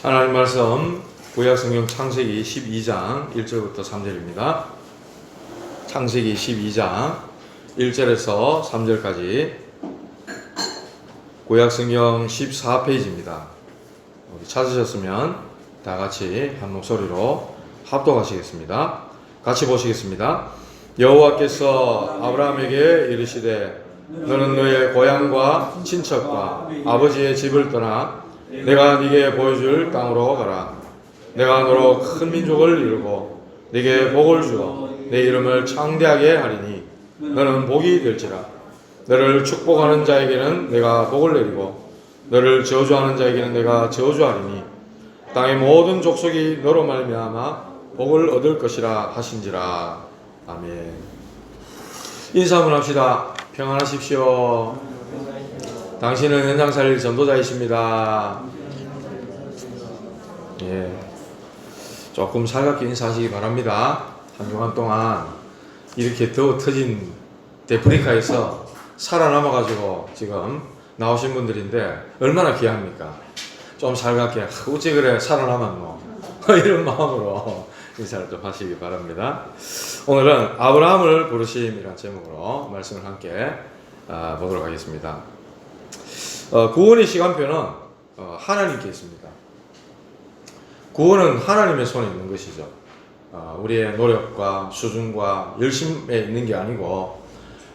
하나님 말씀 구약성경 창세기 12장 1절부터 3절입니다. 창세기 12장 1절에서 3절까지 구약성경 14페이지입니다. 찾으셨으면 다 같이 한 목소리로 합독하시겠습니다. 같이 보시겠습니다. 여호와께서 아브라함에게 이르시되 너는 너의 고향과 친척과 아버지의 집을 떠나 내가 네게 보여줄 땅으로 가라. 내가 너로 큰 민족을 이루고 네게 복을 주어 내 이름을 창대하게 하리니 너는 복이 될지라. 너를 축복하는 자에게는 내가 복을 내리고 너를 저주하는 자에게는 내가 저주하리니 땅의 모든 족속이 너로 말미암아 복을 얻을 것이라 하신지라. 아멘. 인사 한번 합시다. 평안하십시오. 당신은 현장 살릴 전도자이십니다. 예, 조금 살갑게 인사하시기 바랍니다. 한 주간 동안 이렇게 더워 터진 데프리카에서 살아남아가지고 지금 나오신 분들인데 얼마나 귀합니까? 좀 살갑게 어찌 그래 살아남았노 이런 마음으로 인사를 좀 하시기 바랍니다. 오늘은 아브라함을 부르심이라는 제목으로 말씀을 함께 보도록 하겠습니다. 구원의 시간표는 하나님께 있습니다. 구원은 하나님의 손에 있는 것이죠. 우리의 노력과 수준과 열심에 있는 게 아니고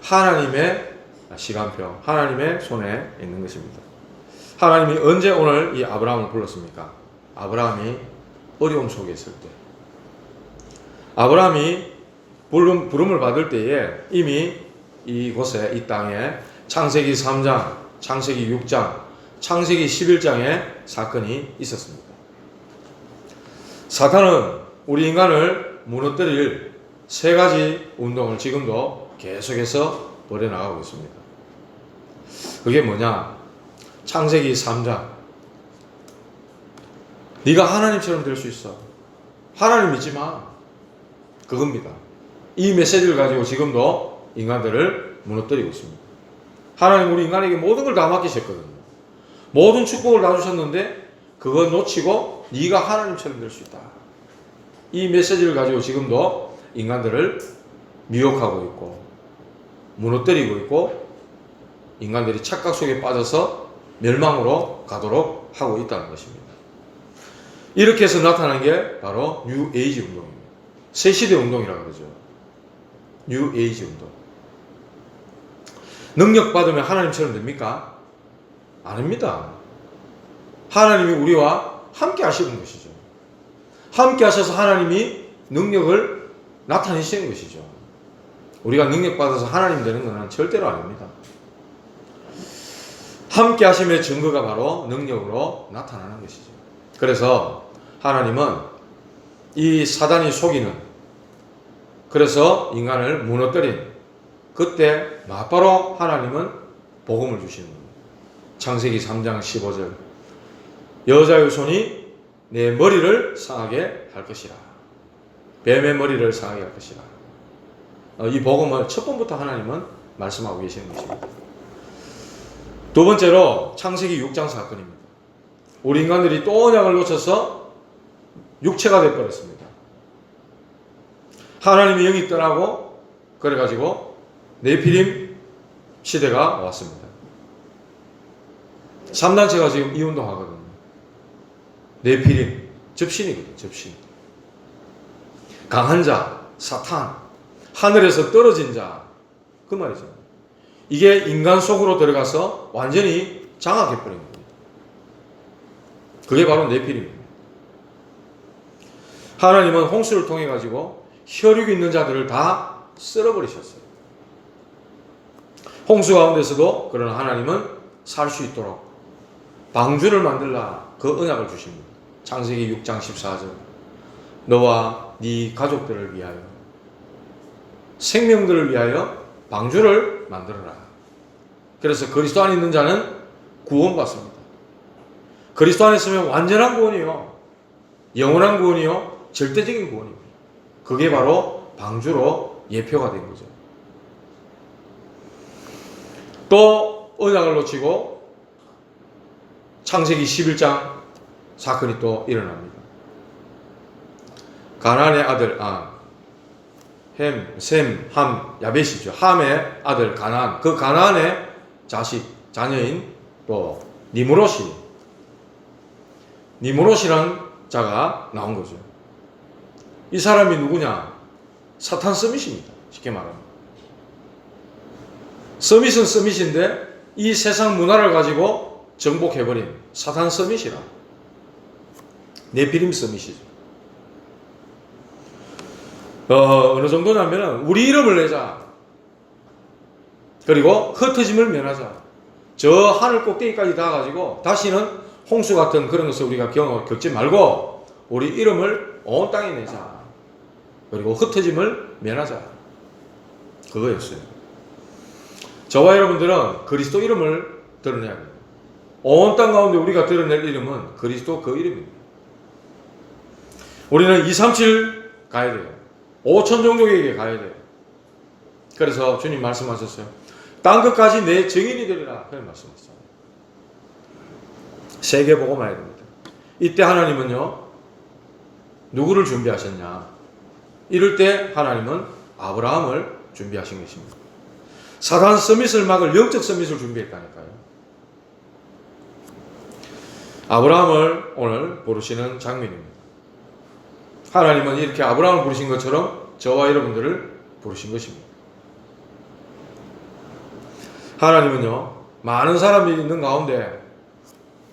하나님의 시간표, 하나님의 손에 있는 것입니다. 하나님이 언제 오늘 이 아브라함을 불렀습니까? 아브라함이 어려움 속에 있을 때. 아브라함이 부름을 받을 때에 이미 이곳에 이 땅에 창세기 3장, 창세기 6장, 창세기 11장에 사건이 있었습니다. 사탄은 우리 인간을 무너뜨릴 세 가지 운동을 지금도 계속해서 벌여나가고 있습니다. 그게 뭐냐? 창세기 3장. 네가 하나님처럼 될 수 있어. 하나님 믿지 마. 그겁니다. 이 메시지를 가지고 지금도 인간들을 무너뜨리고 있습니다. 하나님 우리 인간에게 모든 걸 다 맡기셨거든요. 모든 축복을 다 주셨는데 그거 놓치고 네가 하나님처럼 될 수 있다. 이 메시지를 가지고 지금도 인간들을 미혹하고 있고 무너뜨리고 있고 인간들이 착각 속에 빠져서 멸망으로 가도록 하고 있다는 것입니다. 이렇게 해서 나타난 게 바로 뉴 에이지 운동입니다. 새시대 운동이라고 그러죠. 뉴 에이지 운동. 능력 받으면 하나님처럼 됩니까? 아닙니다. 하나님이 우리와 함께 하시는 것이죠. 함께 하셔서 하나님이 능력을 나타내시는 것이죠. 우리가 능력 받아서 하나님 되는 것은 절대로 아닙니다. 함께 하심의 증거가 바로 능력으로 나타나는 것이죠. 그래서 하나님은 이 사단이 속이는, 그래서 인간을 무너뜨린 그때 곧바로 하나님은 복음을 주시는 겁니다. 창세기 3장 15절. 여자의 손이 내 머리를 상하게 할 것이라. 뱀의 머리를 상하게 할 것이라. 이 복음을 첫 번부터 하나님은 말씀하고 계시는 것입니다. 두 번째로 창세기 6장 사건입니다. 우리 인간들이 또 언약을 놓쳐서 육체가 되어버렸습니다. 하나님의 영이 떠나고 그래가지고 네피림 시대가 왔습니다. 3단체가 지금 이 운동하거든요. 네피림, 접신이거든요. 접신. 강한 자, 사탄, 하늘에서 떨어진 자, 그 말이죠. 이게 인간 속으로 들어가서 완전히 장악해버린 겁니다. 그게 바로 네피림입니다. 하나님은 홍수를 통해 가지고 혈육이 있는 자들을 다 쓸어버리셨어요. 홍수 가운데서도 그러나 하나님은 살 수 있도록 방주를 만들라 그 언약을 주십니다. 창세기 6장 14절. 너와 네 가족들을 위하여 생명들을 위하여 방주를 만들어라. 그래서 그리스도 안에 있는 자는 구원받습니다. 그리스도 안에 있으면 완전한 구원이요, 영원한 구원이요, 절대적인 구원입니다. 그게 바로 방주로 예표가 된 거죠. 또 언약을 놓치고 창세기 11장 사건이 또 일어납니다. 가나안의 아들 햄, 셈, 함, 야벳이죠. 함의 아들 가나안. 그 가나안의 자녀인 또 니므롯이란 자가 나온 거죠. 이 사람이 누구냐? 사탄 서밋입니다. 쉽게 말하면. 서밋은 서밋인데 이 세상 문화를 가지고 정복해버린 사탄 서밋이라. 네피림 서밋이죠. 어느 정도냐면은 우리 이름을 내자. 그리고 흩어짐을 면하자. 저 하늘 꼭대기까지 다 가지고 다시는 홍수 같은 그런 것을 우리가 겪지 말고 우리 이름을 온 땅에 내자. 그리고 흩어짐을 면하자. 그거였어요. 저와 여러분들은 그리스도 이름을 드러내야 됩니다. 온 땅 가운데 우리가 드러낼 이름은 그리스도 그 이름입니다. 우리는 237 가야 돼요. 5천 종족에게 가야 돼요. 그래서 주님 말씀하셨어요. 땅 끝까지 내 증인이 되리라. 그런 말씀하셨어요. 세계 보고 말해야 됩니다. 이때 하나님은요, 누구를 준비하셨냐? 이럴 때 하나님은 아브라함을 준비하신 것입니다. 사단 서밋을 막을 영적 서밋을 준비했다니까요. 아브라함을 오늘 부르시는 장면입니다. 하나님은 이렇게 아브라함을 부르신 것처럼 저와 여러분들을 부르신 것입니다. 하나님은요, 많은 사람이 있는 가운데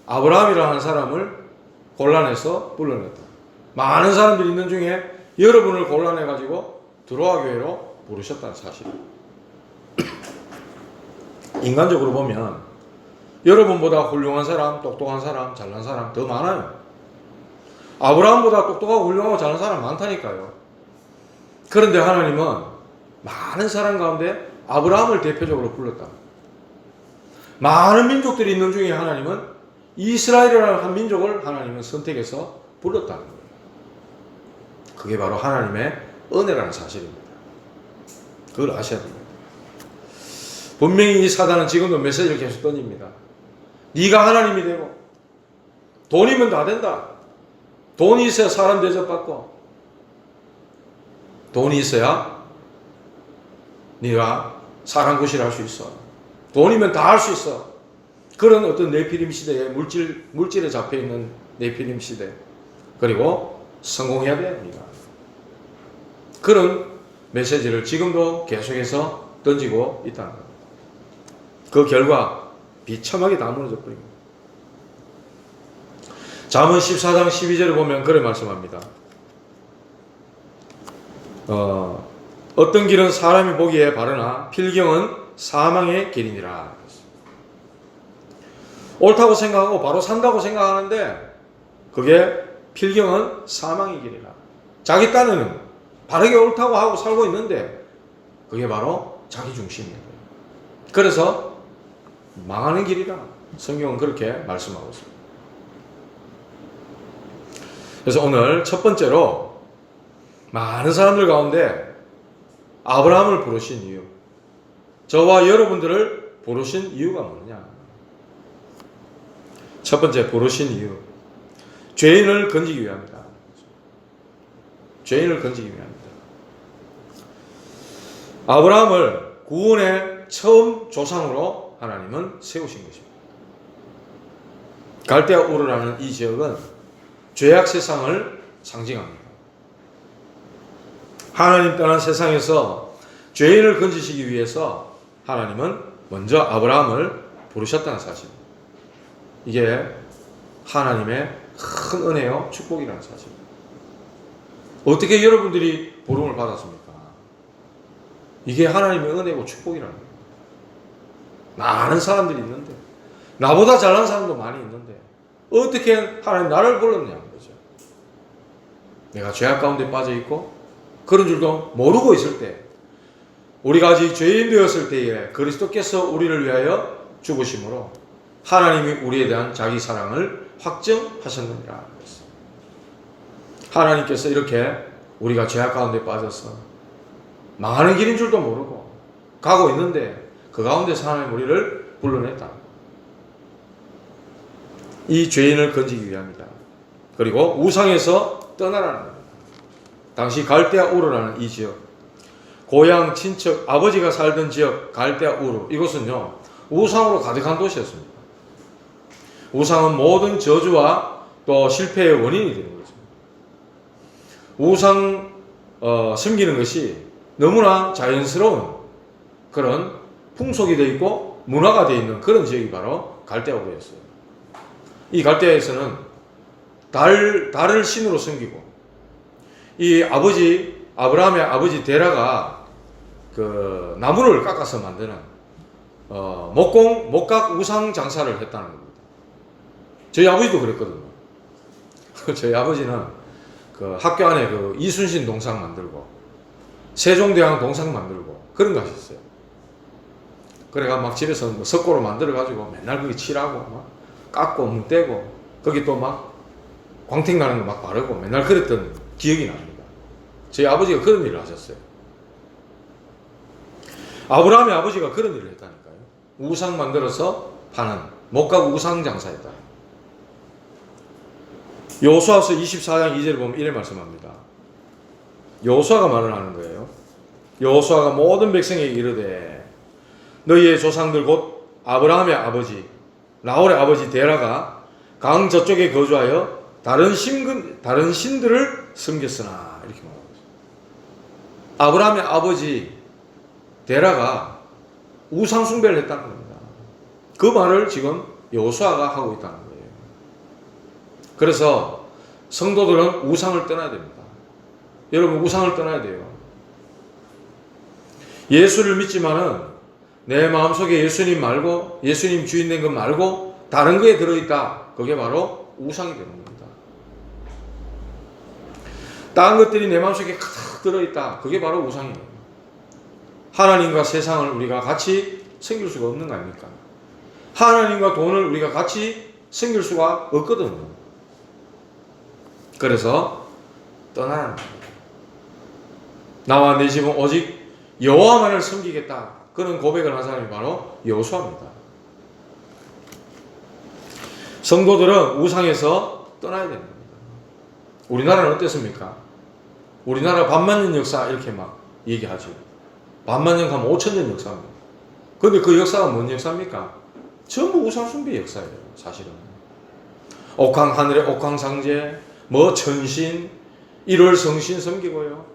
아브라함이라는 사람을 골라내서 불러냈다. 많은 사람들이 있는 중에 여러분을 골라내가지고 들어와 교회로 부르셨다는 사실. 인간적으로 보면 여러분보다 훌륭한 사람, 똑똑한 사람, 잘난 사람 더 많아요. 아브라함보다 똑똑하고 훌륭하고 잘난 사람 많다니까요. 그런데 하나님은 많은 사람 가운데 아브라함을 대표적으로 불렀다. 많은 민족들이 있는 중에 하나님은 이스라엘이라는 한 민족을 하나님은 선택해서 불렀다는 거예요. 그게 바로 하나님의 은혜라는 사실입니다. 그걸 아셔야 됩니다. 분명히 이 사단은 지금도 메시지를 계속 던집니다. 네가 하나님이 되고 돈이면 다 된다. 돈이 있어야 사람 대접받고 돈이 있어야 네가 사람 구실을 할 수 있어. 돈이면 다 할 수 있어. 그런 어떤 네피림 시대에 물질에 잡혀있는 네피림 시대. 그리고 성공해야 됩니다. 그런 메시지를 지금도 계속해서 던지고 있다는 겁니다. 그 결과 비참하게 다 무너져 버립니다. 잠언 14장 12절을 보면 그래 말씀합니다. 어떤 길은 사람이 보기에 바르나 필경은 사망의 길이니라. 옳다고 생각하고 바로 산다고 생각하는데 그게 필경은 사망의 길이라. 자기 딴에는 바르게 옳다고 하고 살고 있는데 그게 바로 자기 중심이에요. 그래서 망하는 길이라 성경은 그렇게 말씀하고 있습니다. 그래서 오늘 첫 번째로 많은 사람들 가운데 아브라함을 부르신 이유, 저와 여러분들을 부르신 이유가 뭐냐? 첫 번째 부르신 이유, 죄인을 건지기 위함이다. 죄인을 건지기 위함이다. 아브라함을 구원의 처음 조상으로 하나님은 세우신 것입니다. 갈대아 우르라는 이 지역은 죄악 세상을 상징합니다. 하나님 떠난 세상에서 죄인을 건지시기 위해서 하나님은 먼저 아브라함을 부르셨다는 사실입니다. 이게 하나님의 큰 은혜요 축복이라는 사실입니다. 어떻게 여러분들이 부름을 받았습니까? 이게 하나님의 은혜고 축복이라는 거예요. 많은 사람들이 있는데 나보다 잘난 사람도 많이 있는데 어떻게 하나님 나를 불렀냐는 거죠. 내가 죄악 가운데 빠져있고 그런 줄도 모르고 있을 때, 우리가 아직 죄인 되었을 때에 그리스도께서 우리를 위하여 죽으심으로 하나님이 우리에 대한 자기 사랑을 확증하셨느니라. 하나님께서 이렇게 우리가 죄악 가운데 빠져서 망하는 길인 줄도 모르고 가고 있는데 그 가운데서 하나님 우리를 불러냈다. 이 죄인을 건지기 위함이다. 그리고 우상에서 떠나라는 겁니다. 당시 갈대아 우르라는 이 지역, 고향, 친척, 아버지가 살던 지역 갈대아 우르, 이곳은요 우상으로 가득한 도시였습니다. 우상은 모든 저주와 또 실패의 원인이 되는 거죠. 우상 섬기는 것이 너무나 자연스러운 그런 풍속이 되어 있고 문화가 되어 있는 그런 지역이 바로 갈대아우르였어요. 이 갈대아에서는 달을 신으로 섬기고, 이 아브라함의 아버지 데라가 그 나무를 깎아서 만드는 목각 우상 장사를 했다는 겁니다. 저희 아버지도 그랬거든요. 저희 아버지는 그 학교 안에 그 이순신 동상 만들고 세종대왕 동상 만들고 그런 거 하셨어요. 그래가 막 집에서 뭐 석고로 만들어가지고 맨날 거기 칠하고 막 깎고 뭉떼고 거기 또 막 광택 나는 거 막 바르고 맨날 그랬던 기억이 납니다. 저희 아버지가 그런 일을 하셨어요. 아브라함의 아버지가 그런 일을 했다니까요. 우상 만들어서 파는 목각 우상 장사였다. 여호수아서 24장 2절을 보면 이래 말씀합니다. 여호수아가 말을 하는 거예요. 여호수아가 모든 백성에게 이르되 너희의 조상들 곧 아브라함의 아버지 나홀의 아버지 데라가 강 저쪽에 거주하여 다른 신들을 섬겼으나, 이렇게 말하고 있어요. 아브라함의 아버지 데라가 우상 숭배를 했다는 겁니다. 그 말을 지금 여호수아가 하고 있다는 거예요. 그래서 성도들은 우상을 떠나야 됩니다. 여러분, 우상을 떠나야 돼요. 예수를 믿지만은 내 마음속에 예수님 말고, 예수님 주인된 것 말고 다른 거에 들어있다. 그게 바로 우상이 되는 겁니다. 다른 것들이 내 마음속에 가득 들어있다. 그게 바로 우상이에요. 하나님과 세상을 우리가 같이 섬길 수가 없는 거 아닙니까? 하나님과 돈을 우리가 같이 섬길 수가 없거든요. 그래서 떠나야 합니다. 나와 내 집은 오직 여호와만을 섬기겠다. 그런 고백을 한 사람이 바로 여호수아입니다. 성도들은 우상에서 떠나야 됩니다. 우리나라는 어땠습니까? 우리나라 반만년 역사 이렇게 막 얘기하죠. 반만년 가면 5천년 역사입니다. 근데 그 역사가 뭔 역사입니까? 전부 우상숭배 역사예요, 사실은. 옥황 하늘의 옥황상제, 뭐 천신, 1월 성신 섬기고요.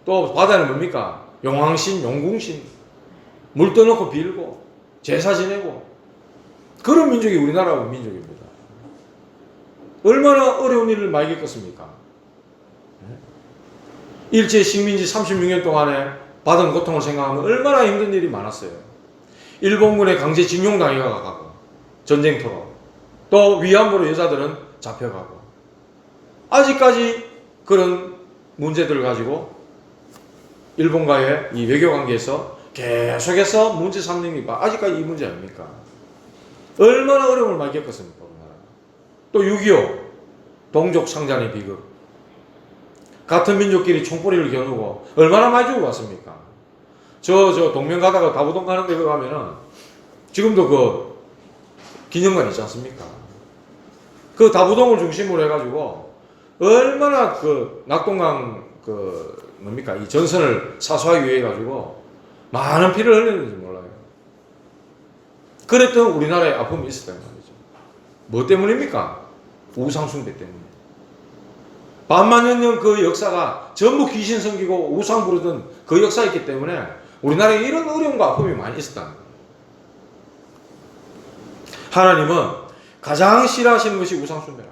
또 바다는 뭡니까? 용왕신, 용궁신, 물 떠놓고 빌고 제사 지내고, 그런 민족이 우리나라 민족입니다. 얼마나 어려운 일을 많이 겪었습니까? 일제 식민지 36년 동안에 받은 고통을 생각하면 얼마나 힘든 일이 많았어요. 일본군에 강제징용 당해가고 전쟁터로, 또 위안부로 여자들은 잡혀가고, 아직까지 그런 문제들을 가지고 일본과의 이 외교관계에서 계속해서 문제 삼는 게 아직까지 이 문제 아닙니까? 얼마나 어려움을 많이 겪었습니까? 또 6.25 동족 상잔의 비극, 같은 민족끼리 총뿌리를 겨누고 얼마나 많이 죽어 왔습니까? 저 동면 가다가 다부동 가는 데 가면은 지금도 그 기념관 있지 않습니까? 그 다부동을 중심으로 해가지고 얼마나 그 낙동강 그 뭡니까 이 전선을 사수하기 위해 가지고 많은 피를 흘렸는지 몰라요. 그랬던 우리나라의 아픔이 있었다는 말이죠. 뭐 때문입니까? 우상숭배 때문에. 반만년 그 역사가 전부 귀신 섬기고 우상 부르던 그 역사였기 때문에 우리나라에 이런 어려움과 아픔이 많이 있었다는 거예요. 하나님은 가장 싫어하시는 것이 우상숭배라.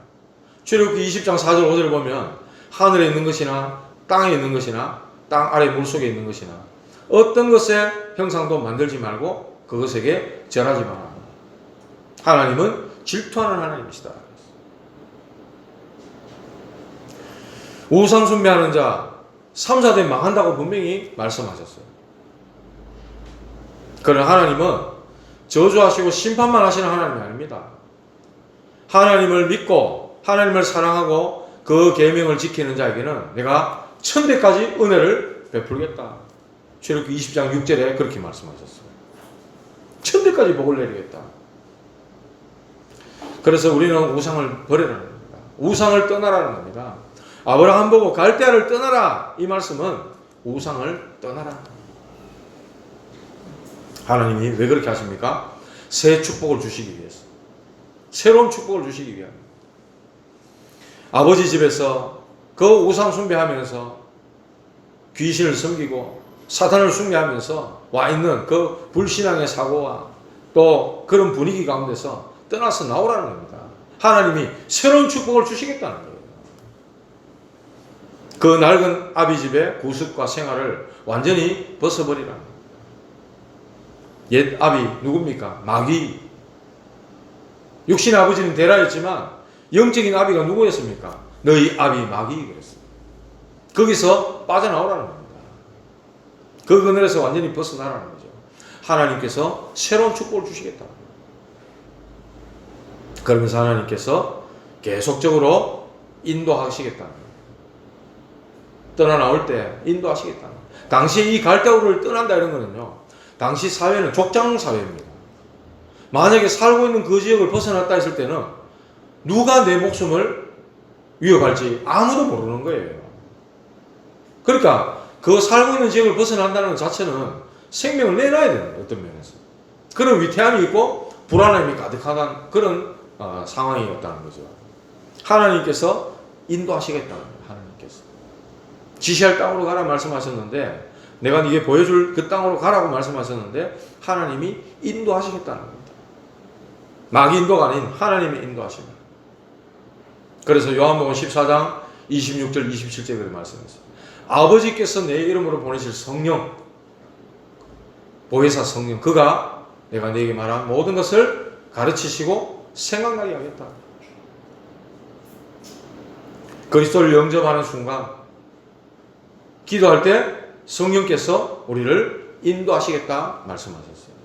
출애굽기 20장 4절 5절을 보면 하늘에 있는 것이나 땅에 있는 것이나 땅 아래 물속에 있는 것이나 어떤 것의 형상도 만들지 말고 그것에게 절하지 마라. 하나님은 질투하는 하나님이시다. 우상숭배하는 자 3, 4대 망한다고 분명히 말씀하셨어요. 그러나 하나님은 저주하시고 심판만 하시는 하나님이 아닙니다. 하나님을 믿고 하나님을 사랑하고 그 계명을 지키는 자에게는 내가 1000배까지 은혜를 베풀겠다. 출애굽기 20장 6절에 그렇게 말씀하셨어요. 1000배까지 복을 내리겠다. 그래서 우리는 우상을 버리라는 겁니다. 우상을 떠나라는 겁니다. 아브라함 보고 갈대아를 떠나라. 이 말씀은 우상을 떠나라. 하나님이 왜 그렇게 하십니까? 새 축복을 주시기 위해서. 새로운 축복을 주시기 위함입니다. 아버지 집에서 그 우상 숭배하면서 귀신을 섬기고 사탄을 숭배하면서 와 있는 그 불신앙의 사고와 또 그런 분위기 가운데서 떠나서 나오라는 겁니다. 하나님이 새로운 축복을 주시겠다는 거예요. 그 낡은 아비 집의 구습과 생활을 완전히 벗어버리라는 거예요. 옛 아비 누굽니까? 마귀. 육신의 아버지는 데라였지만 영적인 아비가 누구였습니까? 너희 아비 마귀 그랬어요. 거기서 빠져나오라는 겁니다. 그 그늘에서 완전히 벗어나라는 거죠. 하나님께서 새로운 축복을 주시겠다. 그러면서 하나님께서 계속적으로 인도하시겠다는 거예요. 떠나 나올 때 인도하시겠다는 거예요. 당시에 이 갈대우를 떠난다 이런 거는요. 당시 사회는 족장 사회입니다. 만약에 살고 있는 그 지역을 벗어났다 했을 때는 누가 내 목숨을 위협할지 아무도 모르는 거예요. 그러니까 그 살고 있는 지역을 벗어난다는 것 자체는 생명을 내놔야 되는 거예요. 어떤 면에서. 그런 위태함이 있고 불안함이 가득한 그런 상황이었다는 거죠. 하나님께서 인도하시겠다는 거예요. 하나님께서. 지시할 땅으로 가라 말씀하셨는데 내가 네게 보여줄 그 땅으로 가라고 말씀하셨는데 하나님이 인도하시겠다는 겁니다. 마귀 인도가 아닌 하나님의 인도하십니다. 그래서 요한복음 14장 26절 27절에 그렇게 말씀했어요. 아버지께서 내 이름으로 보내실 성령, 보혜사 성령, 그가 내가 네게 말한 모든 것을 가르치시고 생각나게 하겠다. 그리스도를 영접하는 순간 기도할 때 성령께서 우리를 인도하시겠다 말씀하셨어요.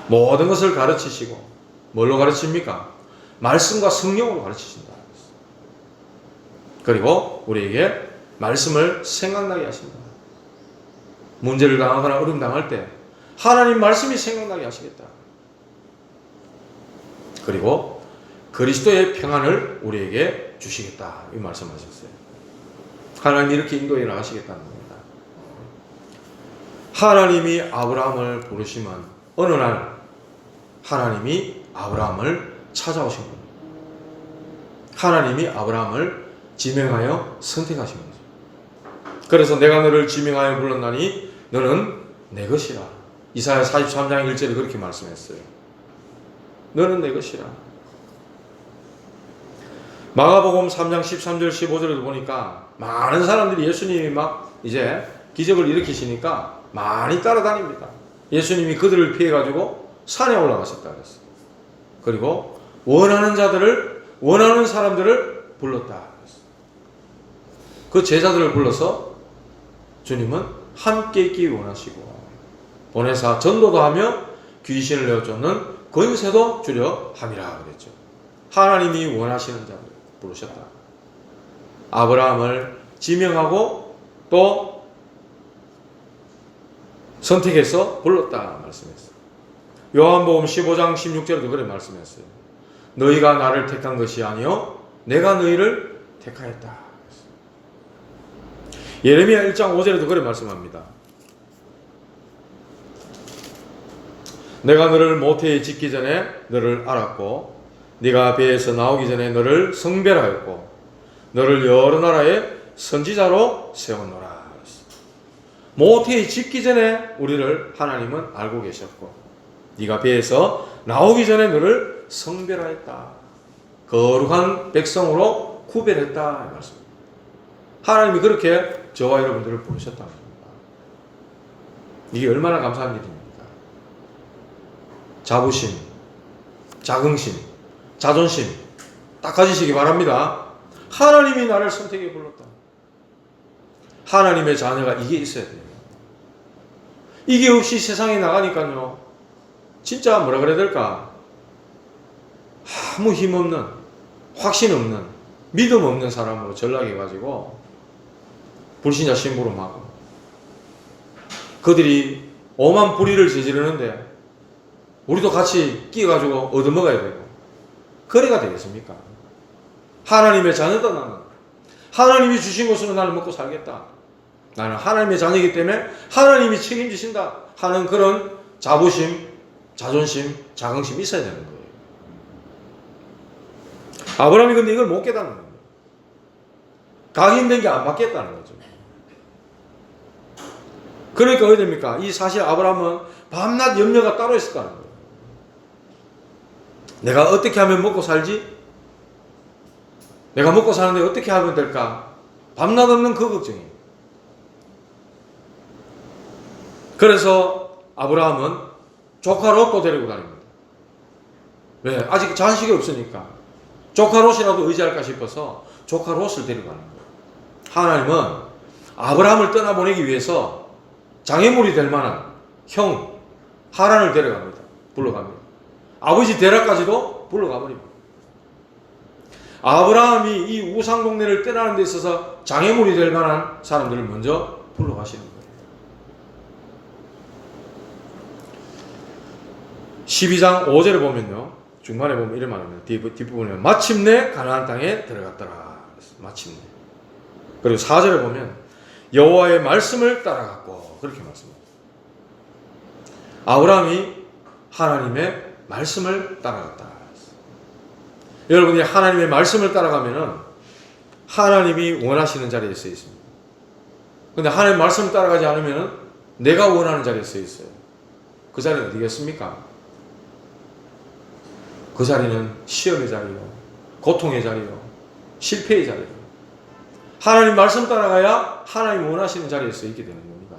모든 것을 가르치시고 뭘로 가르칩니까? 말씀과 성령으로 가르치신다. 그리고 우리에게 말씀을 생각나게 하신다. 문제를 당하거나 어려움 당할 때 하나님 말씀이 생각나게 하시겠다. 그리고 그리스도의 평안을 우리에게 주시겠다. 이 말씀하셨어요. 하나님이 이렇게 인도해 나가시겠다는 겁니다. 하나님이 아브라함을 부르시면 어느 날 하나님이 아브라함을 찾아오신 겁니다. 하나님이 아브라함을 지명하여 선택하신 거죠. 그래서 내가 너를 지명하여 불렀나니 너는 내 것이라. 이사야 43장 1절에 그렇게 말씀했어요. 너는 내 것이라. 마가복음 3장 13절 15절에도 보니까 많은 사람들이 예수님이 막 이제 기적을 일으키시니까 많이 따라다닙니다. 예수님이 그들을 피해가지고 산에 올라가셨다 그랬어요. 그리고 원하는 사람들을 불렀다 그랬어요. 그 제자들을 불러서 주님은 함께 있기 원하시고 보내사 전도도 하며 귀신을 내어쫓는 권세도 주려 함이라 그랬죠. 하나님이 원하시는 자를 부르셨다. 아브라함을 지명하고 또 선택해서 불렀다 말씀했어요. 요한복음 15장 16절에도 그래 말씀했어요. 너희가 나를 택한 것이 아니요 내가 너희를 택하였다. 예레미야 1장 5절에도 그래 말씀합니다. 내가 너를 모태에 짓기 전에 너를 알았고 네가 배에서 나오기 전에 너를 성별하였고 너를 여러 나라의 선지자로 세웠노라. 모태에 짓기 전에 우리를 하나님은 알고 계셨고 네가 배에서 나오기 전에 너를 성별하였다. 거룩한 백성으로 구별했다. 말씀입니다. 하나님이 그렇게 저와 여러분들을 부르셨다는 겁니다. 이게 얼마나 감사한 일입니까? 자부심, 자긍심, 자존심 딱 가지시기 바랍니다. 하나님이 나를 선택해 불렀다. 하나님의 자녀가 이게 있어야 돼요. 이게 없이 세상에 나가니까요. 진짜 뭐라 그래야 될까? 아무 힘없는, 확신 없는, 믿음 없는 사람으로 전락해가지고 불신자 심부름하고 그들이 오만 불의를 저지르는데 우리도 같이 끼어가지고 얻어먹어야 되고 그래가 되겠습니까? 하나님의 자녀다 나는. 하나님이 주신 것으로 나는 먹고 살겠다. 나는 하나님의 자녀이기 때문에 하나님이 책임지신다 하는 그런 자부심, 자존심, 자긍심이 있어야 되는 거예요. 아브라함이 근데 이걸 못 깨닫는 거예요. 각인된 게 안 바뀌었다는 거죠. 그러니까 어떻게 됩니까? 이 사실 아브라함은 밤낮 염려가 따로 있었다는 거예요. 내가 어떻게 하면 먹고 살지? 내가 먹고 사는데 어떻게 하면 될까? 밤낮 없는 그 걱정이에요. 그래서 아브라함은 조카 롯도 데리고 다닙니다. 왜? 아직 자식이 없으니까. 조카 롯이라도 의지할까 싶어서 조카 롯을 데리고 가는 거예요. 하나님은 아브라함을 떠나보내기 위해서 장애물이 될 만한 형 하란을 데려갑니다. 불러갑니다. 아버지 데라까지도 불러가버립니다. 아브라함이 이 우상 동네를 떠나는 데 있어서 장애물이 될 만한 사람들을 먼저 불러가시는 거예요. 12장 5절에 보면요. 중간에 보면 이런 말입니다. 뒷부분에 마침내 가나안 땅에 들어갔더라. 마침내. 그리고 4절에 보면 여호와의 말씀을 따라갔고 그렇게 말씀합니다. 아브라함이 하나님의 말씀을 따라갔다. 여러분이 하나님의 말씀을 따라가면은 하나님이 원하시는 자리에 서 있습니다. 근데 하나님의 말씀을 따라가지 않으면은 내가 원하는 자리에 서 있어요. 그 자리는 어디겠습니까? 그 자리는 시험의 자리요, 고통의 자리요, 실패의 자리요. 하나님 말씀 따라가야 하나님 원하시는 자리에 서 있게 되는 겁니다.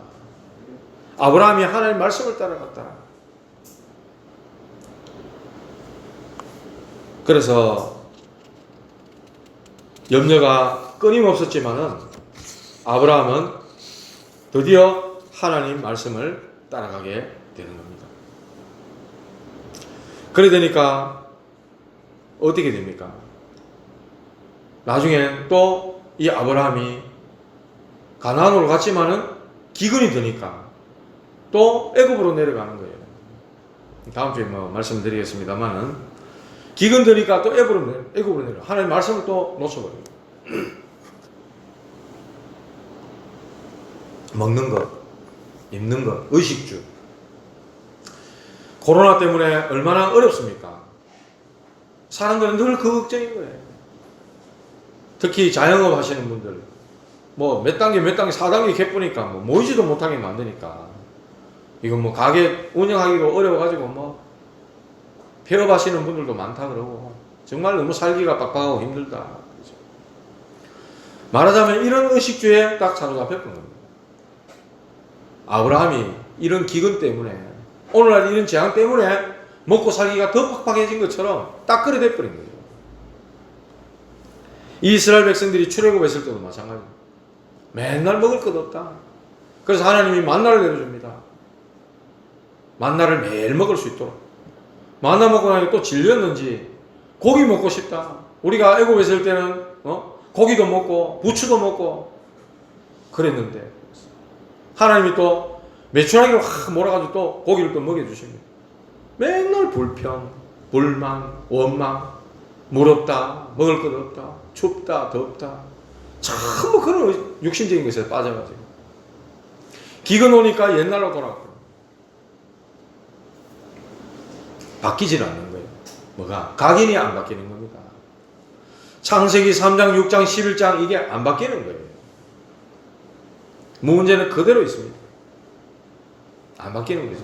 아브라함이 하나님 말씀을 따라갔다. 그래서 염려가 끊임없었지만은 아브라함은 드디어 하나님 말씀을 따라가게 되는 겁니다. 그래 되니까 어떻게 됩니까? 나중에 또 이 아브라함이 가나안으로 갔지만은 기근이 드니까 또 애굽으로 내려가는 거예요. 다음 주에 말씀을 드리겠습니다만은 기근 드니까 또 애굽으로 내려. 하나님 말씀을 또 놓쳐버려요. 먹는 것, 입는 것, 의식주. 코로나 때문에 얼마나 어렵습니까? 사람들은 늘 그 걱정인 거예요. 특히 자영업 하시는 분들, 뭐 몇 단계 4단계 개쁘니까 뭐 모이지도 못하게 만드니까 이거 뭐 가게 운영하기도 어려워가지고 뭐 폐업하시는 분들도 많다 그러고 정말 너무 살기가 빡빡하고 힘들다. 그렇죠? 말하자면 이런 의식주에 딱 사로잡혔던 겁니다. 아브라함이 이런 기근 때문에 오늘날 이런 재앙 때문에 먹고 살기가 더 팍팍해진 것처럼 딱 그래 돼버린 거예요. 이스라엘 백성들이 출애굽했을 때도 마찬가지입니다. 맨날 먹을 것 없다. 그래서 하나님이 만나를 내려줍니다. 만나를 매일 먹을 수 있도록. 만나 먹고 나니까 또 질렸는지 고기 먹고 싶다. 우리가 애굽에 있을 때는 고기도 먹고 부추도 먹고 그랬는데 하나님이 또 메추라기를 확 몰아가지고 또 고기를 또 먹여주십니다. 맨날 불평, 불만, 원망, 물 없다, 먹을 것 없다, 춥다, 덥다. 전부 그런 육신적인 것에 빠져가지고. 기근 오니까 옛날로 돌아가고. 바뀌질 않는 거예요. 뭐가? 각인이 안 바뀌는 겁니다. 창세기 3장, 6장, 11장 이게 안 바뀌는 거예요. 문제는 그대로 있습니다. 안 바뀌는 거죠.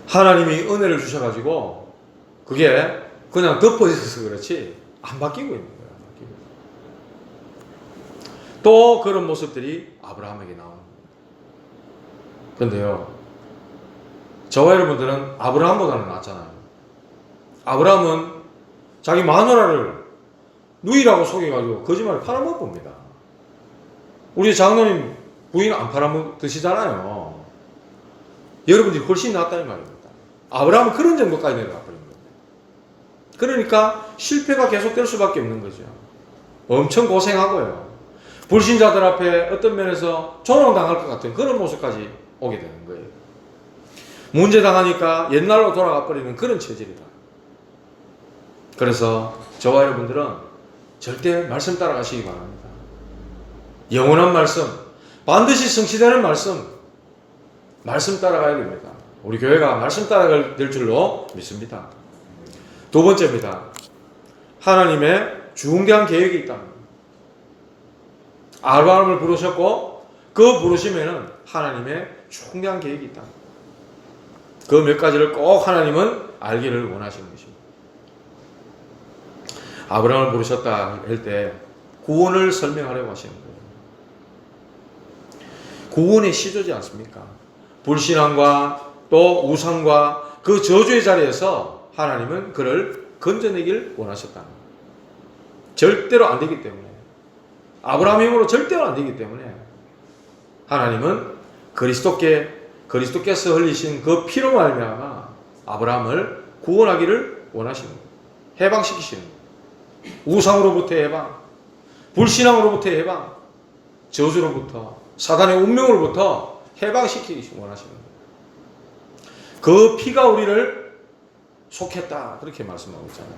하나님이 은혜를 주셔가지고 그게 그냥 덮어져서 그렇지 안 바뀌고 있는 거예요. 안 바뀌고. 또 그런 모습들이 아브라함에게 나옵니다. 그런데요, 저와 여러분들은 아브라함보다는 낫잖아요. 아브라함은 자기 마누라를 누이라고 속여가지고 거짓말을 팔아먹습니다. 우리 장로님 부인 안 팔아먹으시잖아요. 여러분들이 훨씬 낫다는 말입니다. 아브라함은 그런 정도까지 내려가 버린 겁니다. 그러니까 실패가 계속될 수밖에 없는 거죠. 엄청 고생하고요. 불신자들 앞에 어떤 면에서 조롱당할 것 같은 그런 모습까지 오게 되는 거예요. 문제 당하니까 옛날로 돌아가 버리는 그런 체질이다. 그래서 저와 여러분들은 절대 말씀 따라가시기 바랍니다. 영원한 말씀, 반드시 성취되는 말씀 따라가야 됩니다. 우리 교회가 말씀 따라가야 될 줄로 믿습니다. 두 번째입니다. 하나님의 중대한 계획이 있다. 아브라함을 부르셨고 그 부르심에는 하나님의 중대한 계획이 있다. 그 몇 가지를 꼭 하나님은 알기를 원하시는 것입니다. 아브라함을 부르셨다 할 때 구원을 설명하려고 하시는 거예요. 구원의 시조지 않습니까? 불신앙과 또 우상과 그 저주의 자리에서 하나님은 그를 건져내길 원하셨다. 절대로 안 되기 때문에, 아브라함의 힘으로 절대로 안 되기 때문에 하나님은 그리스도께서 흘리신 그 피로 말미암아 아브라함을 구원하기를 원하시는 거예요. 해방시키시는 거예요. 우상으로부터의 해방, 불신앙으로부터의 해방, 저주로부터, 사단의 운명으로부터 해방시키기 원하시는 거예요. 그 피가 우리를 속했다, 그렇게 말씀하고 있잖아요.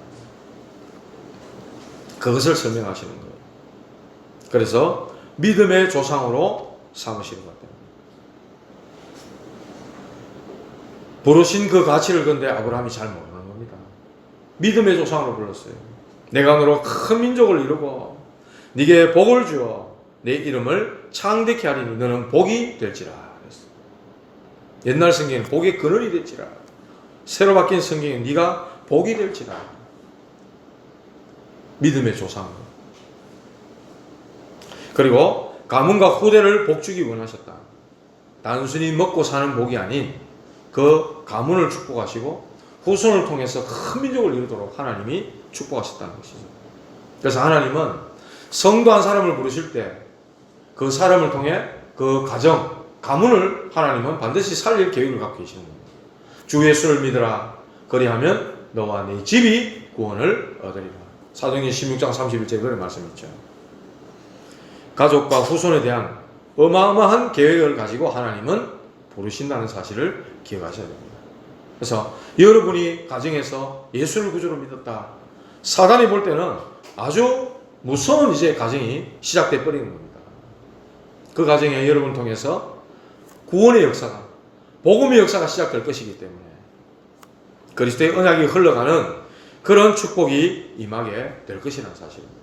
그것을 설명하시는 거예요. 그래서 믿음의 조상으로 삼으시는 것 같아요. 부르신 그 가치를 근데 아브라함이 잘 모르는 겁니다. 믿음의 조상으로 불렀어요. 내가 너로 큰 민족을 이루고 네게 복을 주어 내 이름을 창대케 하리니 너는 복이 될지라 그랬어요. 옛날 성경은 복의 근원이 될지라, 새로 바뀐 성경은 네가 복이 될지라. 믿음의 조상으로. 그리고 가문과 후대를 복주기 원하셨다. 단순히 먹고 사는 복이 아닌 그 가문을 축복하시고 후손을 통해서 큰 민족을 이루도록 하나님이 축복하셨다는 것이죠. 그래서 하나님은 성도 한 사람을 부르실 때 그 사람을 통해 그 가문을 하나님은 반드시 살릴 계획을 갖고 계시는 겁니다. 주 예수를 믿으라. 그리하면 너와 네 집이 구원을 얻으리라. 사도행전 16장 31절에 그런 말씀이 있죠. 가족과 후손에 대한 어마어마한 계획을 가지고 하나님은 부르신다는 사실을 기억하셔야 됩니다. 그래서 여러분이 가정에서 예수를 구주로 믿었다. 사단이 볼 때는 아주 무서운 이제 가정이 시작돼 버리는 겁니다. 그 가정에 여러분을 통해서 구원의 역사가, 복음의 역사가 시작될 것이기 때문에 그리스도의 언약이 흘러가는 그런 축복이 임하게 될 것이라는 사실입니다.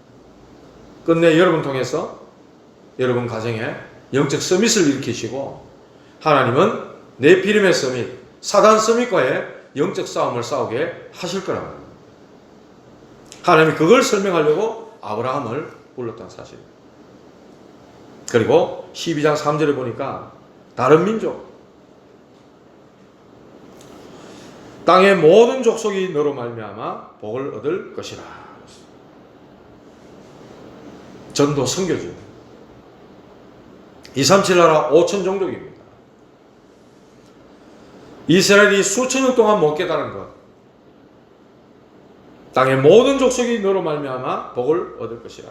끝내 여러분 통해서 여러분 가정에 영적 서밋을 일으키시고 하나님은 네피림의 서밋, 사단 서밋과의 영적 싸움을 싸우게 하실 거라고 합니다. 하나님이 그걸 설명하려고 아브라함을 불렀다는 사실입니다. 그리고 12장 3절에 보니까 다른 민족, 땅의 모든 족속이 너로 말미암아 복을 얻을 것이라. 전도 선교주 237 나라 5천 종족입니다. 이스라엘이 수천 년 동안 못 깨달은 것, 땅의 모든 족속이 너로 말미암아 복을 얻을 것이라.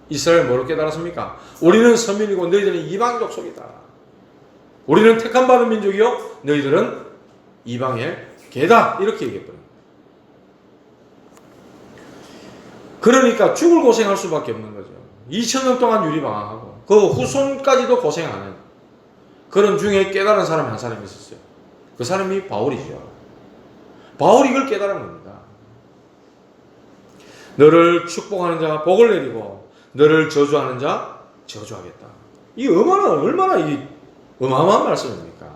이스라엘 뭐로 깨달았습니까? 우리는 선민이고 너희들은 이방 족속이다. 우리는 택함 받은 민족이요 너희들은 이방의 개다. 이렇게 얘기했거든요. 그러니까 죽을 고생할 수밖에 없는 거죠. 2000년 동안 유리방황하고 그 후손까지도 고생하는 그런 중에 깨달은 사람 한 사람이 있었어요. 그 사람이 바울이죠. 바울이 이걸 깨달은 겁니다. 너를 축복하는 자가 복을 내리고 너를 저주하는 자 저주하겠다. 이 얼마나 이 어마어마한 말씀입니까?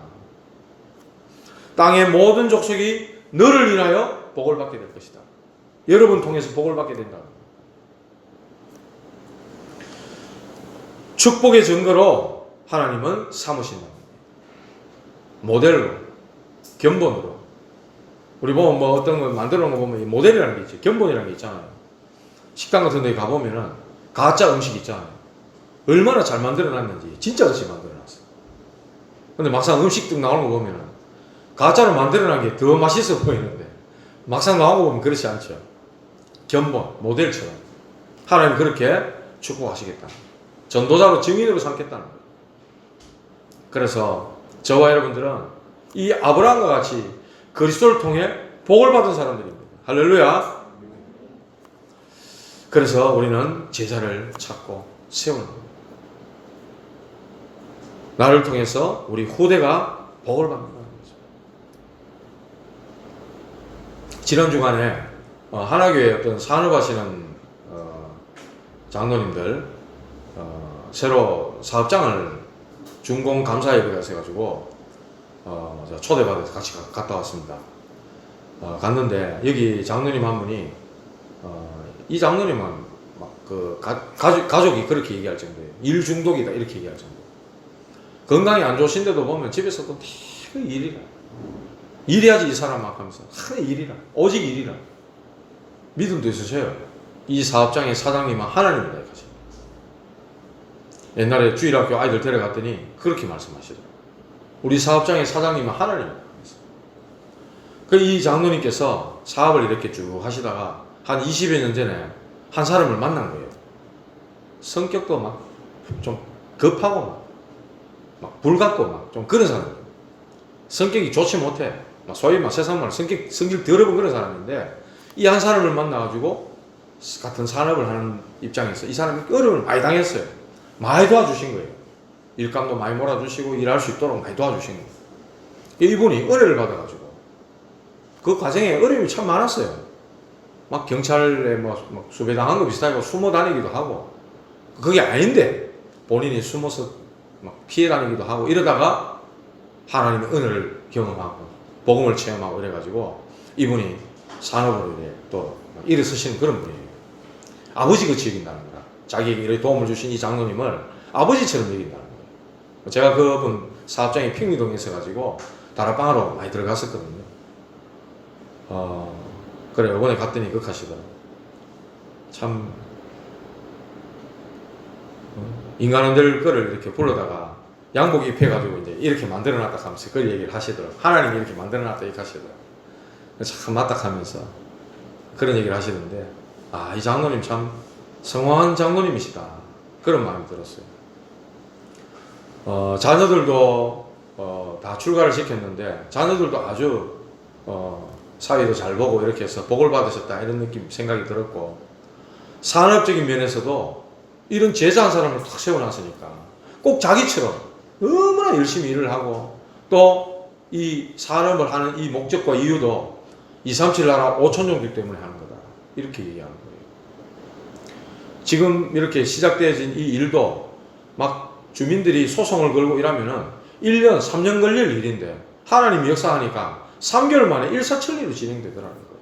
땅의 모든 족속이 너를 인하여 복을 받게 될 것이다. 여러분 통해서 복을 받게 된다. 축복의 증거로 하나님은 삼으신다. 모델로, 견본으로. 우리 보면 뭐 어떤 거 만들어 놓은 거 보면 모델이라는 게 있죠. 견본이라는 게 있잖아요. 식당 같은 데 가보면은 가짜 음식 있잖아요. 얼마나 잘 만들어 놨는지 진짜 같이 만들어 놨어요. 근데 막상 음식들 나오는 거 보면은 가짜로 만들어 놓은 게 더 맛있어 보이는데 막상 나오고 보면 그렇지 않죠. 견본, 모델처럼 하나님 그렇게 축복하시겠다. 전도자로 증인으로 삼겠다는 거예요. 그래서 저와 여러분들은 이 아브라함과 같이 그리스도를 통해 복을 받은 사람들입니다. 할렐루야. 그래서 우리는 제자를 찾고 세우는 겁니다. 나를 통해서 우리 후대가 복을 받는다는 거죠. 지난 주간에 하나교회 어떤 산업하시는 장로님들 새로 사업장을 준공감사회에 가서 해가지고 초대받아서 같이 갔다 왔습니다. 갔는데 여기 장로님 한 분이 이 장로님은 막 그 가족이 그렇게 얘기할 정도예요. 일 중독이다 이렇게 얘기할 정도. 건강이 안 좋으신데도 보면 집에서도 되게 일이라. 일해야지 이 사람 막 하면서 하루 일이라. 오직 일이라. 믿음도 있으셔요. 이 사업장의 사장님은 하나님이다 이거지. 옛날에 주일학교 아이들 데려갔더니 그렇게 말씀하시더라고요. 우리 사업장의 사장님은 하나님이다. 이 장로님께서 사업을 이렇게 쭉 하시다가 한 20여 년 전에 한 사람을 만난 거예요. 성격도 막 좀 급하고 막 불같고 막 좀 그런 사람이에요. 성격이 좋지 못해. 막 소위 막 세상말 성격 더러운 그런 사람인데 이 한 사람을 만나가지고 같은 산업을 하는 입장에서 이 사람이 어려움을 많이 당했어요. 많이 도와주신 거예요. 일감도 많이 몰아주시고 일할 수 있도록 많이 도와주신 거예요. 이분이 은혜를 받아가지고 그 과정에 어려움이 참 많았어요. 막 경찰에 막 수배당한 거 비슷하고 숨어 다니기도 하고 그게 아닌데 본인이 숨어서 막 피해 다니기도 하고 이러다가 하나님의 은혜를 경험하고 복음을 체험하고 이래가지고 이분이 산업으로 또 일어서시는 그런 분이에요. 아버지같이 여긴다는 거야. 자기에게 이렇게 도움을 주신 이 장로님을 아버지처럼 여긴다는 거예요. 제가 그분 사업장이 핑미동에 있어가지고 다락방으로 많이 들어갔었거든요. 그래 이번에 갔더니 그렇게 하시더라고요. 참 인간들 거를 이렇게 불러다가 양복 입혀가지고 이제 이렇게 만들어놨다 하면서 그 얘기를 하시더라고요. 하나님이 이렇게 만들어놨다 이렇게 하시더라고요. 참 맞다 하면서 그런 얘기를 하시는데 이 장로님 참 성황한 장로님이시다 그런 마음이 들었어요. 자녀들도 다 출가를 시켰는데 자녀들도 아주 사회도 잘 보고 이렇게 해서 복을 받으셨다 이런 느낌 생각이 들었고 산업적인 면에서도 이런 제자 한 사람을 탁 세워놨으니까 꼭 자기처럼 너무나 열심히 일을 하고 또 이 산업을 하는 이 목적과 이유도 237 나라 5천종들 때문에 하는 거다 이렇게 얘기하는 거예요. 지금 이렇게 시작되어진 이 일도 막 주민들이 소송을 걸고 이러면은 1년 3년 걸릴 일인데 하나님이 역사하니까 3개월 만에 일사천리로 진행되더라는 거예요.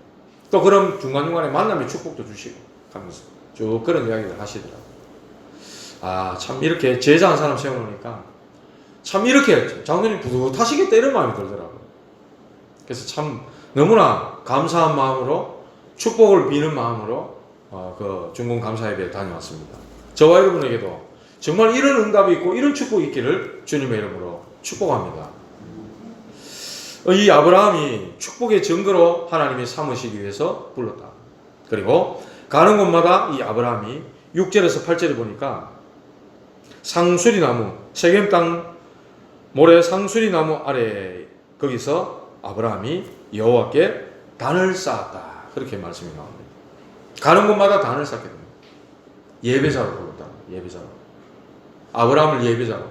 또 그럼 중간중간에 만남의 축복도 주시고 하면서 쭉 그런 이야기를 하시더라고요. 참 이렇게 제자 한 사람 세워놓으니까 참 이렇게 장로님 뿌듯하시겠다 이런 마음이 들더라고요. 그래서 참 너무나 감사한 마음으로 축복을 비는 마음으로 그 중공감사예배에 다녀왔습니다. 저와 여러분에게도 정말 이런 응답이 있고 이런 축복이 있기를 주님의 이름으로 축복합니다. 이 아브라함이 축복의 증거로 하나님이 삼으시기 위해서 불렀다. 그리고 가는 곳마다 이 아브라함이 6절에서 8절에 보니까 상수리나무 세겜 땅 모래 상수리나무 아래 거기서 아브라함이 여호와께 단을 쌓았다. 그렇게 말씀이 나옵니다. 가는 곳마다 단을 쌓게 됩니다. 예배자로 불렀다. 예배자로. 아브라함을 예배자로.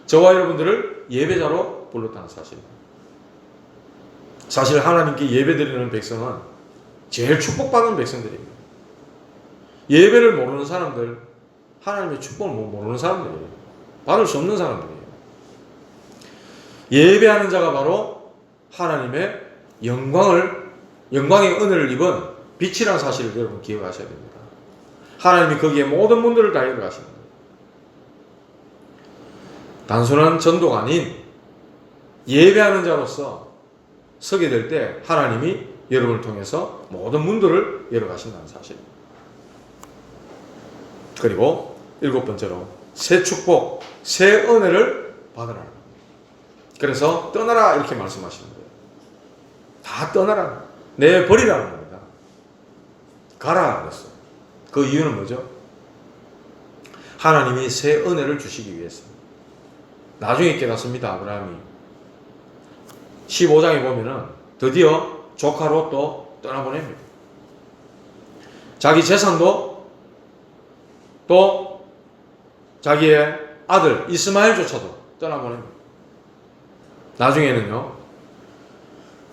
저와 여러분들을 예배자로 불렀다는 사실입니다. 사실 하나님께 예배드리는 백성은 제일 축복받은 백성들입니다. 예배를 모르는 사람들, 하나님의 축복을 모르는 사람들이에요. 받을 수 없는 사람들이에요. 예배하는 자가 바로 하나님의 영광의 은혜를 입은 빛이라는 사실을 여러분 기억하셔야 됩니다. 하나님이 거기에 모든 문들을 다 열어가시는 거예요. 단순한 전도가 아닌 예배하는 자로서 서게 될 때 하나님이 여러분을 통해서 모든 문들을 열어가신다는 사실입니다. 그리고 7번째로 새 축복, 새 은혜를 받으라. 그래서 떠나라 이렇게 말씀하시는 거예요. 다 떠나라. 내버리라는 겁니다. 가라 그랬어요. 그 이유는 뭐죠? 하나님이 새 은혜를 주시기 위해서. 나중에 깨닫습니다. 아브라함이 15장에 보면은 드디어 조카 롯도 떠나보냅니다. 자기 재산도 또 자기의 아들 이스마엘조차도 떠나보냅니다. 나중에는요,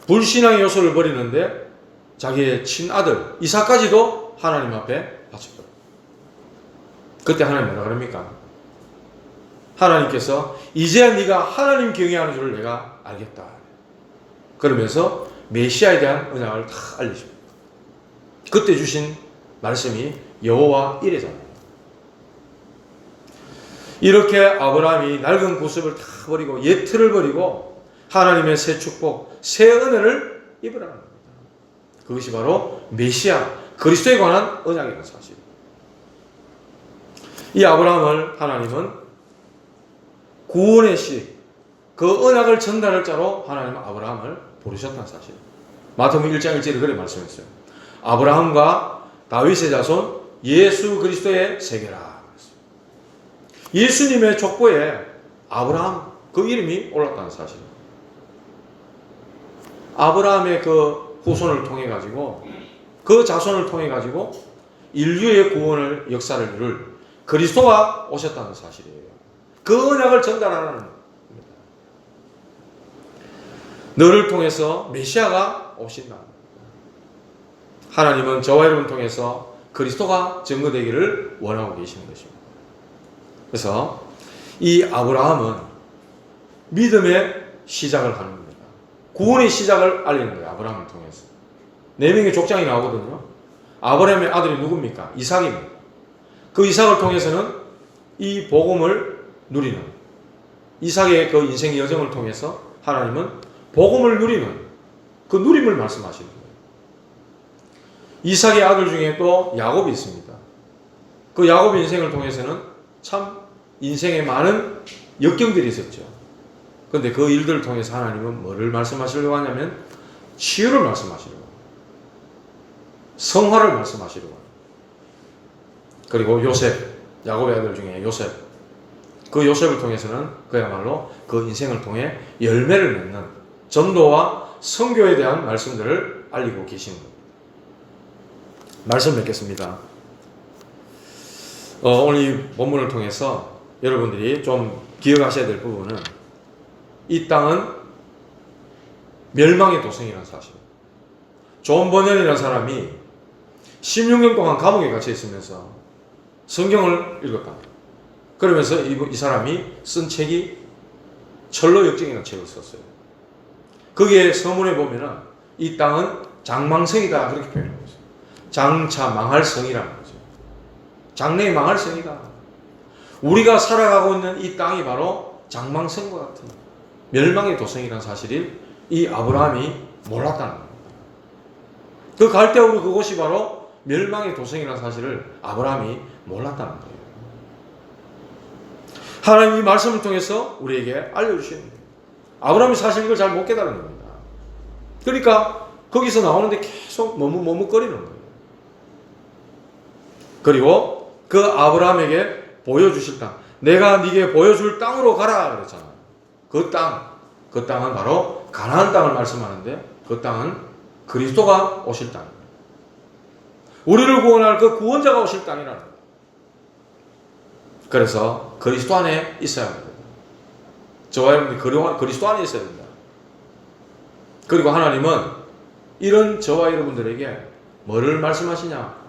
불신앙의 요소를 버리는데 자기의 친아들 이삭까지도 하나님 앞에 바쳐버려요. 그때 하나님 뭐라 그럽니까? 하나님께서 이제야 네가 하나님 경외하는 줄을 내가 알겠다. 그러면서 메시아에 대한 언약을 다 알려줍니다. 그때 주신 말씀이 여호와 이레잖아요. 이렇게 아브라함이 낡은 구습을 다 버리고 옛 틀을 버리고 하나님의 새 축복, 새 은혜를 입으라는 겁니다. 그것이 바로 메시아, 그리스도에 관한 언약이라는 사실. 이 아브라함을 하나님은 구원의 씨, 그 언약을 전달할 자로 하나님은 아브라함을 부르셨다는 사실. 마태복음 1장 1절에 그렇게 말씀했어요. 아브라함과 다윗의 자손 예수 그리스도의 세계라. 예수님의 족보에 아브라함 그 이름이 올랐다는 사실. 아브라함의 그 후손을 통해 가지고 그 자손을 통해 가지고 인류의 구원을 역사를 이룰 그리스도가 오셨다는 사실이에요. 그 언약을 전달하는 겁니다. 너를 통해서 메시아가 오신다. 하나님은 저와 여러분 통해서 그리스도가 증거되기를 원하고 계시는 것입니다. 그래서 이 아브라함은 믿음의 시작을 하는 겁니다. 구원의 시작을 알리는 거예요. 아브라함을 통해서. 4명의 족장이 나오거든요. 아브라함의 아들이 누굽니까? 이삭입니다. 그 이삭을 통해서는 이 복음을 누리는, 이삭의 그 인생의 여정을 통해서 하나님은 복음을 누리는 그 누림을 말씀하시는 거예요. 이삭의 아들 중에 또 야곱이 있습니다. 그 야곱의 인생을 통해서는 참 인생에 많은 역경들이 있었죠. 그런데 그 일들을 통해서 하나님은 뭐를 말씀하시려고 하냐면 치유를 말씀하시려고 합니다. 성화를 말씀하시려고 합니다. 그리고 요셉, 야곱의 아들 중에 요셉, 그 요셉을 통해서는 그야말로 그 인생을 통해 열매를 맺는 전도와 선교에 대한 말씀들을 알리고 계시는 겁니다. 말씀 맺겠습니다. 오늘 이 본문을 통해서 여러분들이 좀 기억하셔야 될 부분은 이 땅은 멸망의 도성이라는 사실. 존 버년이라는 사람이 16년 동안 감옥에 갇혀 있으면서 성경을 읽었다. 그러면서 이 사람이 쓴 책이 철로 역정이라는 책을 썼어요. 거기에 서문에 보면은 이 땅은 장망성이다 그렇게 표현하고 있어요. 장차 망할 성이라는 거죠. 장래에 망할 성이다. 우리가 살아가고 있는 이 땅이 바로 장망성과 같은 멸망의 도성이라는 사실을 이 아브라함이 몰랐다는 겁니다. 그 갈대우르 그곳이 바로 멸망의 도성이라는 사실을 아브라함이 몰랐다는 거예요. 하나님이 말씀을 통해서 우리에게 알려주시는 거예요. 아브라함이 사실 이걸 잘 못 깨달은 겁니다. 그러니까 거기서 나오는데 계속 머뭇거리는 거예요. 그리고 그 아브라함에게 보여주실 땅, 내가 네게 보여줄 땅으로 가라 그랬잖아요. 그 땅은 바로 가나안 땅을 말씀하는데 그 땅은 그리스도가 오실 땅입니다. 우리를 구원할 그 구원자가 오실 땅이라는 거예요. 그래서 그리스도 안에 있어야 합니다. 저와 여러분이 그리스도 안에 있어야 됩니다. 그리고 하나님은 이런 저와 여러분들에게 뭐를 말씀하시냐?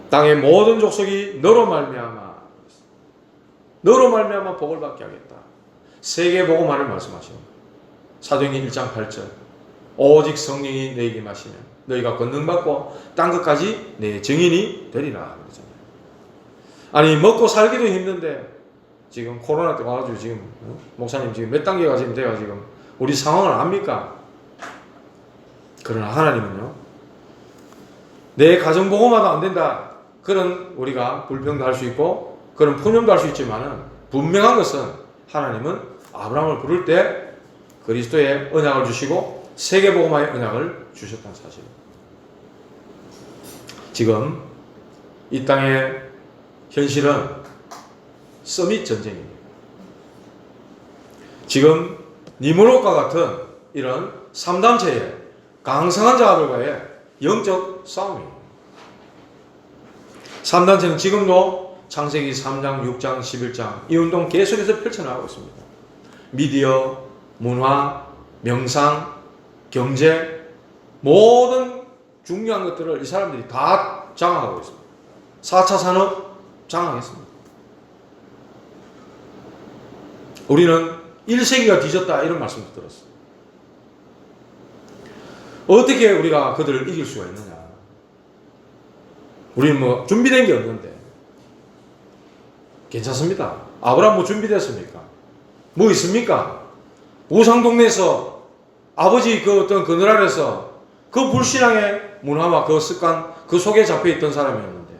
땅의 모든 족속이 너로 말미암아 복을 받게 하겠다. 세계 복음화를 말씀하십니다. 사도행전 1장 8절. 오직 성령이 너에게 마시면 너희가 권능받고 땅 끝까지 내 증인이 되리라. 그러잖아요. 아니 먹고 살기도 힘든데 지금 코로나 때 와가지고 지금 목사님 지금 몇 단계가 지금 돼가 지금 우리 상황을 압니까? 그러나 하나님은요, 내 가정 복음화도 안 된다. 그런 우리가 불평도 할 수 있고 그런 푸념도 할 수 있지만은 분명한 것은 하나님은 아브라함을 부를 때 그리스도의 언약을 주시고 세계복음화의 언약을 주셨다는 사실. 지금 이 땅의 현실은 서밋 전쟁입니다. 지금 니무롯과 같은 이런 3단체의 강성한 자들과의 영적 싸움입니다. 3단체는 지금도 창세기 3장, 6장, 11장 이 운동 계속해서 펼쳐나가고 있습니다. 미디어, 문화, 명상, 경제 모든 중요한 것들을 이 사람들이 다 장악하고 있습니다. 4차 산업 장악했습니다. 우리는 1세기가 뒤졌다 이런 말씀도 들었어요. 어떻게 우리가 그들을 이길 수가 있느냐. 우리는 뭐 준비된 게 없는데 괜찮습니다. 아브라함 뭐 준비됐습니까? 뭐 있습니까? 우상동네에서 아버지 그 어떤 그늘 아래서 그 불신앙의 문화와 그 습관 그 속에 잡혀있던 사람이었는데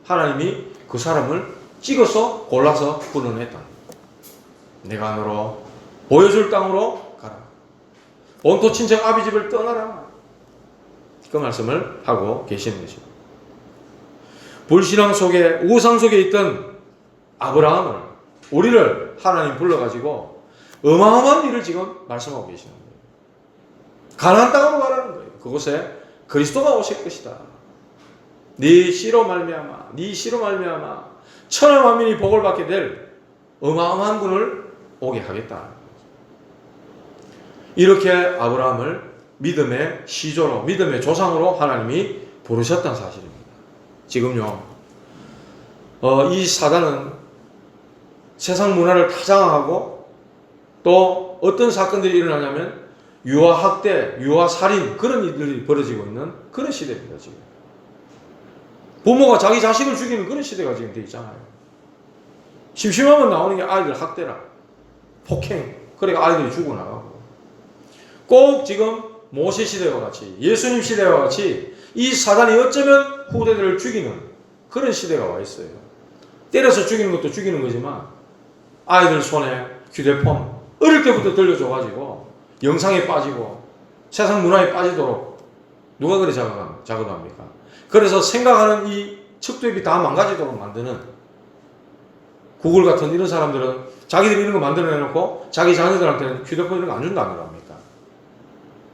하나님이 그 사람을 찍어서 골라서 불러냈다. 내가 너로 보여줄 땅으로 가라. 본토 친척 아비 집을 떠나라. 그 말씀을 하고 계시는 것입니다. 불신앙 속에 우상 속에 있던 아브라함을 우리를 하나님 불러가지고 어마어마한 일을 지금 말씀하고 계시는 거예요. 가나안 땅으로 가라는 거예요. 그곳에 그리스도가 오실 것이다. 네 씨로 말미암아 천하 만민이 복을 받게 될 어마어마한 분을 오게 하겠다. 이렇게 아브라함을 믿음의 시조로 믿음의 조상으로 하나님이 부르셨다는 사실입니다. 지금요 이 사단은 세상 문화를 다 장악하고 또 어떤 사건들이 일어나냐면 유아 학대, 유아 살인 그런 일들이 벌어지고 있는 그런 시대입니다. 지금 부모가 자기 자식을 죽이는 그런 시대가 지금 돼 있잖아요. 심심하면 나오는 게 아이들 학대라 폭행 그러니까 아이들이 죽어나가고 꼭 지금 모세 시대와 같이 예수님 시대와 같이 이 사단이 어쩌면 후대들을 죽이는 그런 시대가 와 있어요. 때려서 죽이는 것도 죽이는 거지만 아이들 손에 휴대폰 어릴 때부터 들려줘가지고 영상에 빠지고 세상 문화에 빠지도록 누가 그리 작업합니까? 그래서 생각하는 이 척도입이 다 망가지도록 만드는 구글 같은 이런 사람들은 자기들이 이런 거 만들어내놓고 자기 자녀들한테는 휴대폰 이런 거 안 준다는 거 합니까?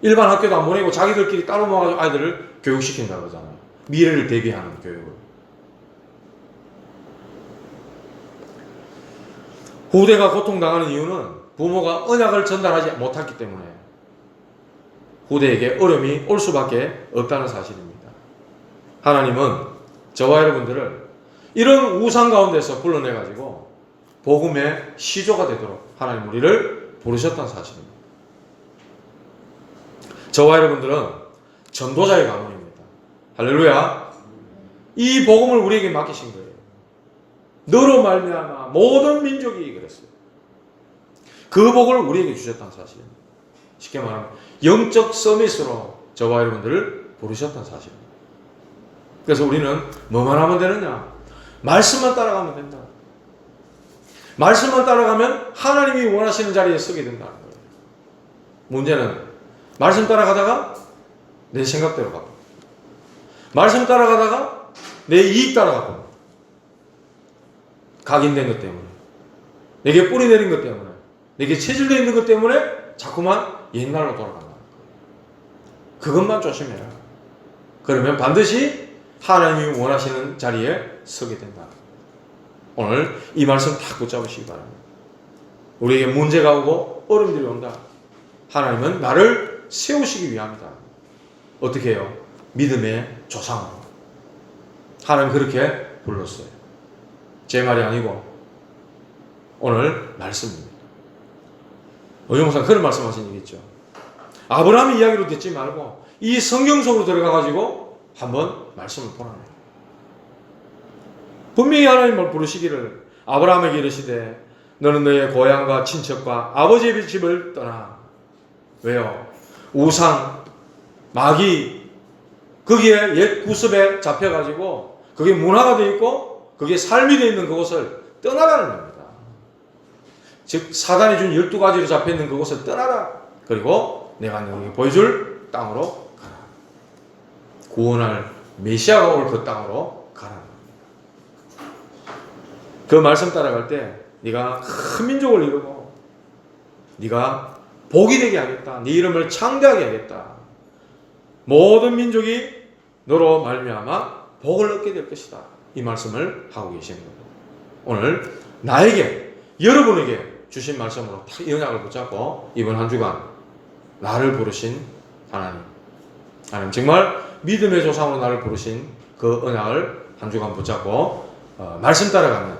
일반 학교도 안 보내고 자기들끼리 따로 모아가지고 아이들을 교육시킨다고 그러잖아요. 미래를 대비하는 교육을. 후대가 고통당하는 이유는 부모가 언약을 전달하지 못했기 때문에 후대에게 어려움이 올 수밖에 없다는 사실입니다. 하나님은 저와 여러분들을 이런 우상 가운데서 불러내가지고 복음의 시조가 되도록 하나님 우리를 부르셨다는 사실입니다. 저와 여러분들은 전도자의 가문입니다. 할렐루야. 이 복음을 우리에게 맡기신 거예요. 너로 말미암아 모든 민족이 그랬어요. 그 복을 우리에게 주셨다는 사실입니다. 쉽게 말하면 영적 서밋으로 저와 여러분들을 부르셨다는 사실입니다. 그래서 우리는 뭐만 하면 되느냐? 말씀만 따라가면 된다. 말씀만 따라가면 하나님이 원하시는 자리에 서게 된다는 거예요. 문제는 말씀 따라가다가 내 생각대로 가고 말씀 따라가다가 내 이익 따라가고 각인된 것 때문에 내게 뿌리 내린 것 때문에 내게 체질되어 있는 것 때문에 자꾸만 옛날로 돌아간다는 거예요. 그것만 조심해라. 그러면 반드시 하나님이 원하시는 자리에 서게 된다. 오늘 이 말씀 딱 붙잡으시기 바랍니다. 우리에게 문제가 오고 어려움들이 온다. 하나님은 나를 세우시기 위함이다. 어떻게 해요? 믿음의 조상으로. 하나님 그렇게 불렀어요. 제 말이 아니고 오늘 말씀입니다. 어영상 그런 말씀하신 적 있죠. 아브라함의 이야기로 듣지 말고 이 성경 속으로 들어가가지고 한번 말씀을 보라네요. 분명히 하나님을 부르시기를 아브라함에게 이르시되 너는 너의 고향과 친척과 아버지의 집을 떠나. 왜요? 우상, 마귀 거기에 옛 구습에 잡혀가지고 그게 문화가 되어 있고 그게 삶이 되어 있는 그곳을 떠나라는 겁니다. 즉 사단이 준 12가지로 잡혀있는 그곳을 떠나라. 그리고 내가 너에게 보여줄 땅으로 가라. 구원할 메시아가 올 그 땅으로 가라. 그 말씀 따라갈 때 네가 큰 민족을 이루고 네가 복이 되게 하겠다. 네 이름을 창대하게 하겠다. 모든 민족이 너로 말미암아 복을 얻게 될 것이다. 이 말씀을 하고 계십니다. 오늘 나에게, 여러분에게 주신 말씀으로 이 언약을 붙잡고 이번 한 주간 나를 부르신 하나님, 정말 믿음의 조상으로 나를 부르신 그 언약을 한 주간 붙잡고 말씀 따라가는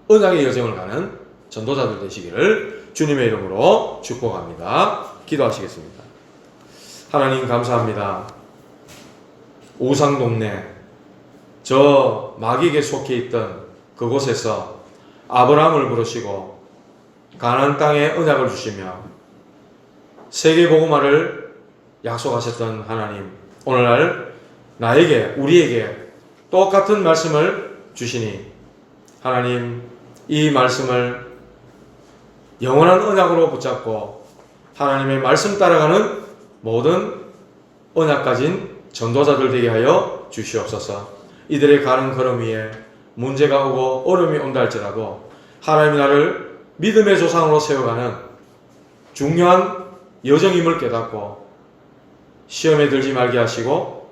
언약의 여정을 가는 전도자들 되시기를 주님의 이름으로 축복합니다. 기도하시겠습니다. 하나님 감사합니다. 우상동네 저 마귀에게 속해 있던 그곳에서 아브라함을 부르시고 가나안 땅에 언약을 주시며 세계 복음화를 약속하셨던 하나님, 오늘날 나에게, 우리에게 똑같은 말씀을 주시니 하나님, 이 말씀을 영원한 언약으로 붙잡고 하나님의 말씀 따라가는 모든 언약 가진 전도자들 되게 하여 주시옵소서. 이들의 가는 걸음 위에 문제가 오고 어려움이 온다 할지라도 하나님이 나를 믿음의 조상으로 세워가는 중요한 여정임을 깨닫고 시험에 들지 말게 하시고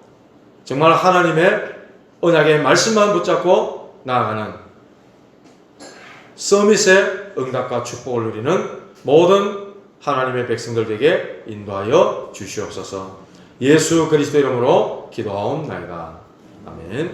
정말 하나님의 언약의 말씀만 붙잡고 나아가는 서밋의 응답과 축복을 누리는 모든 하나님의 백성들에게 인도하여 주시옵소서. 예수 그리스도 이름으로 기도하옵나이다. 아멘.